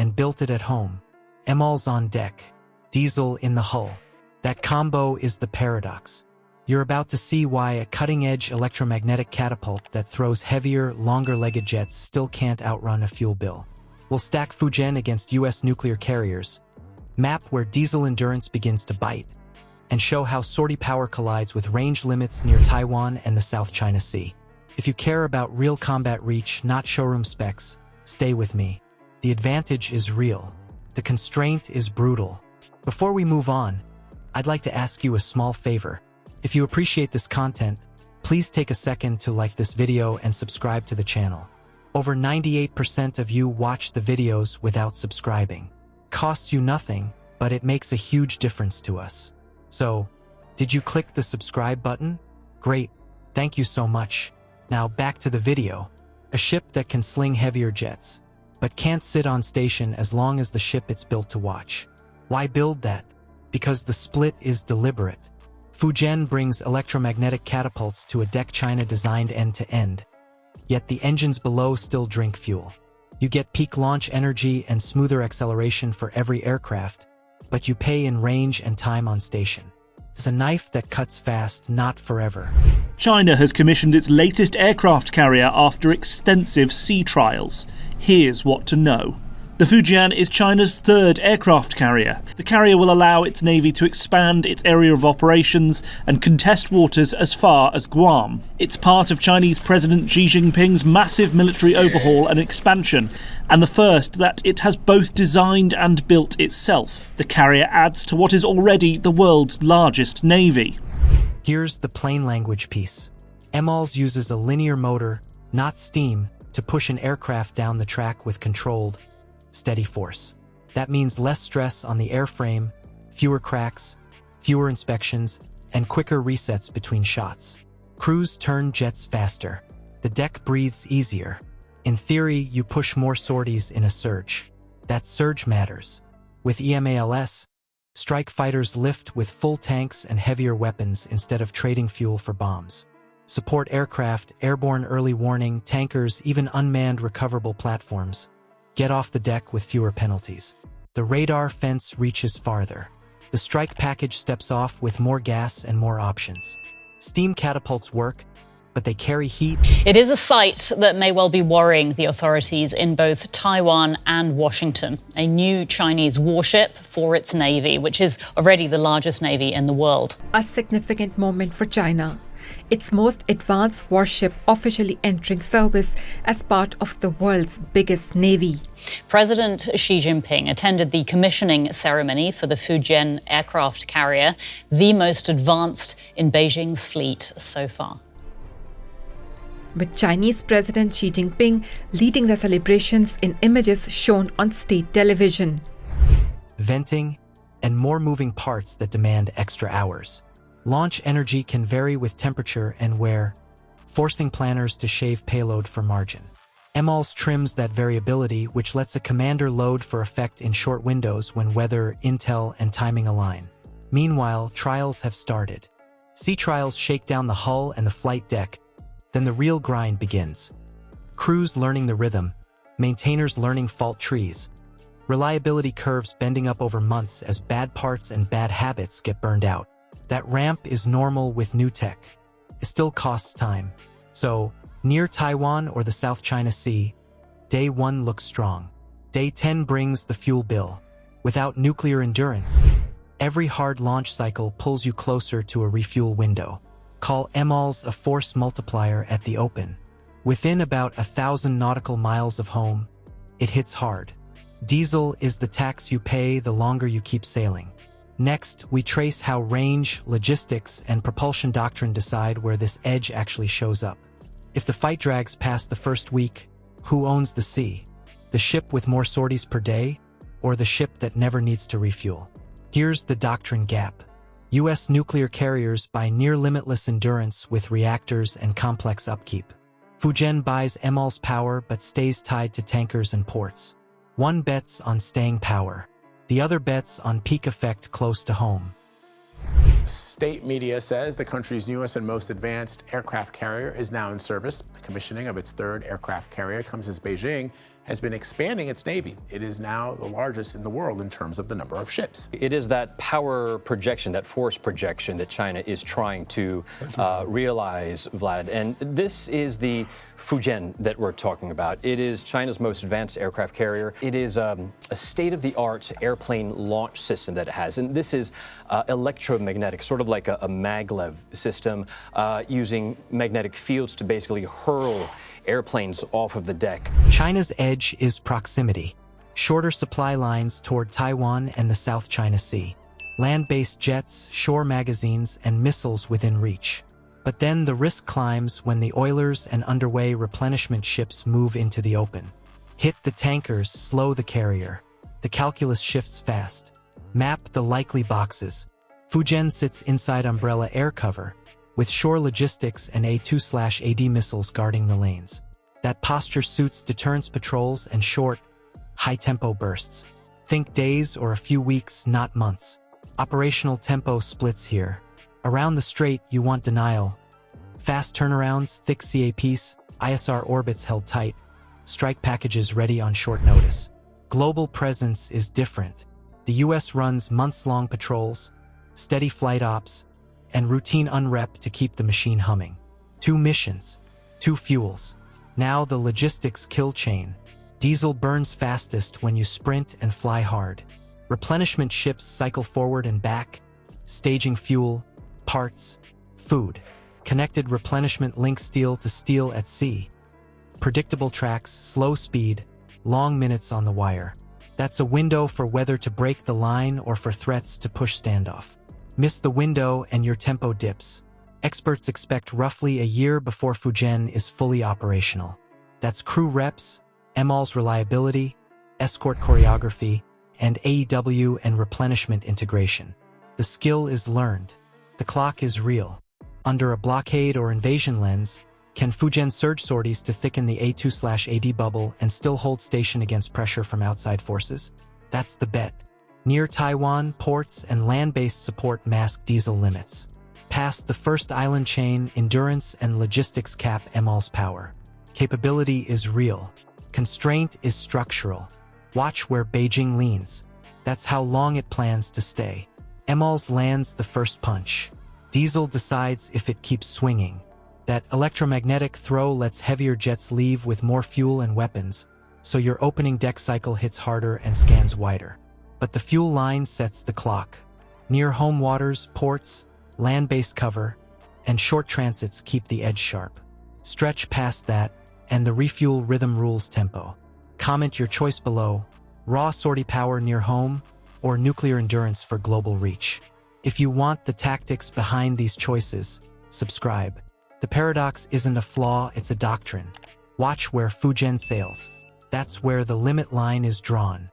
and built it at home. ML's on deck, diesel in the hull. That combo is the paradox. You're about to see why a cutting-edge electromagnetic catapult that throws heavier, longer-legged jets still can't outrun a fuel bill. We'll stack Fujian against US nuclear carriers, map where diesel endurance begins to bite, and show how sortie power collides with range limits near Taiwan and the South China Sea. If you care about real combat reach, not showroom specs, stay with me. The advantage is real. The constraint is brutal. Before we move on, I'd like to ask you a small favor. If you appreciate this content, please take a second to like this video and subscribe to the channel. Over 98% of you watch the videos without subscribing. Costs you nothing, but it makes a huge difference to us. So, did you click the subscribe button? Great, thank you so much. Now back to the video. A ship that can sling heavier jets, but can't sit on station as long as the ship it's built to watch. Why build that? Because the split is deliberate. Fujian brings electromagnetic catapults to a deck China designed end-to-end. Yet the engines below still drink fuel. You get peak launch energy and smoother acceleration for every aircraft, but you pay in range and time on station. It's a knife that cuts fast, not forever. China has commissioned its latest aircraft carrier after extensive sea trials. Here's what to know. The Fujian is China's third aircraft carrier. The carrier will allow its navy to expand its area of operations and contest waters as far as Guam. It's part of Chinese President Xi Jinping's massive military overhaul and expansion, and the first that it has both designed and built itself. The carrier adds to what is already the world's largest navy. Here's the plain language piece. ML's uses a linear motor, not steam, to push an aircraft down the track with controlled, steady force. That means less stress on the airframe, fewer cracks, fewer inspections, and quicker resets between shots. Crews turn jets faster. The deck breathes easier. In theory, you push more sorties in a surge. That surge matters. With EMALS, strike fighters lift with full tanks and heavier weapons instead of trading fuel for bombs. Support aircraft, airborne early warning, tankers, even unmanned recoverable platforms. Get off the deck with fewer penalties. The radar fence reaches farther. The strike package steps off with more gas and more options. Steam catapults work, but they carry heat. It is a sight that may well be worrying the authorities in both Taiwan and Washington. A new Chinese warship for its navy, which is already the largest navy in the world. A significant moment for China. Its most advanced warship officially entering service as part of the world's biggest navy. President Xi Jinping attended the commissioning ceremony for the Fujian aircraft carrier, the most advanced in Beijing's fleet so far. With Chinese President Xi Jinping leading the celebrations in images shown on state television. Venting and more moving parts that demand extra hours. Launch energy can vary with temperature and wear, forcing planners to shave payload for margin. ML's trims that variability, which lets a commander load for effect in short windows when weather, intel, and timing align. Meanwhile, trials have started. Sea trials shake down the hull and the flight deck, then the real grind begins. Crews learning the rhythm, maintainers learning fault trees, reliability curves bending up over months as bad parts and bad habits get burned out. That ramp is normal with new tech. It still costs time. So, near Taiwan or the South China Sea, Day 1 looks strong. Day 10 brings the fuel bill. Without nuclear endurance, every hard launch cycle pulls you closer to a refuel window. Call MLs a force multiplier at the open. Within about 1,000 nautical miles of home, it hits hard. Diesel is the tax you pay the longer you keep sailing. Next, we trace how range, logistics, and propulsion doctrine decide where this edge actually shows up. If the fight drags past the first week, who owns the sea? The ship with more sorties per day, or the ship that never needs to refuel? Here's the doctrine gap. U.S. nuclear carriers buy near-limitless endurance with reactors and complex upkeep. Fujian buys ML's power but stays tied to tankers and ports. One bets on staying power. The other bets on peak effect close to home. State media says the country's newest and most advanced aircraft carrier is now in service. The commissioning of its third aircraft carrier comes as Beijing has been expanding its navy. It is now the largest in the world in terms of the number of ships. It is that power projection, that force projection that China is trying to realize, Vlad. And this is the Fujian that we're talking about. It is China's most advanced aircraft carrier. It is a state-of-the-art airplane launch system that it has. And this is electromagnetic, sort of like a maglev system, using magnetic fields to basically hurl airplanes off of the deck. China's edge is proximity. Shorter supply lines toward Taiwan and the South China Sea. Land-based jets, shore magazines, and missiles within reach. But then the risk climbs when the oilers and underway replenishment ships move into the open. Hit the tankers, slow the carrier. The calculus shifts fast. Map the likely boxes. Fujian sits inside umbrella air cover, with shore logistics and A2/AD missiles guarding the lanes. That posture suits deterrence patrols and short, high-tempo bursts. Think days or a few weeks, not months. Operational tempo splits here. Around the strait, you want denial. Fast turnarounds, thick CAPs, ISR orbits held tight, strike packages ready on short notice. Global presence is different. The US runs months-long patrols, steady flight ops, and routine unrep to keep the machine humming. 2 missions, 2 fuels. Now the logistics kill chain. Diesel burns fastest when you sprint and fly hard. Replenishment ships cycle forward and back, staging fuel, parts, food. Connected replenishment links steel to steel at sea. Predictable tracks, slow speed, long minutes on the wire. That's a window for whether to break the line or for threats to push standoff. Miss the window and your tempo dips. Experts expect roughly a year before Fujian is fully operational. That's crew reps, MAL's reliability, escort choreography, and AEW and replenishment integration. The skill is learned. The clock is real. Under a blockade or invasion lens, can Fujian surge sorties to thicken the A2/AD bubble and still hold station against pressure from outside forces? That's the bet. Near Taiwan, ports and land-based support mask diesel limits. Past the first island chain, endurance and logistics cap MAL's power. Capability is real. Constraint is structural. Watch where Beijing leans. That's how long it plans to stay. MAL's lands the first punch. Diesel decides if it keeps swinging. That electromagnetic throw lets heavier jets leave with more fuel and weapons, so your opening deck cycle hits harder and scans wider. But the fuel line sets the clock. Near home waters, ports, land-based cover, and short transits keep the edge sharp. Stretch past that, and the refuel rhythm rules tempo. Comment your choice below: raw sortie power near home, or nuclear endurance for global reach. If you want the tactics behind these choices, subscribe. The paradox isn't a flaw, it's a doctrine. Watch where Fujian sails. That's where the limit line is drawn.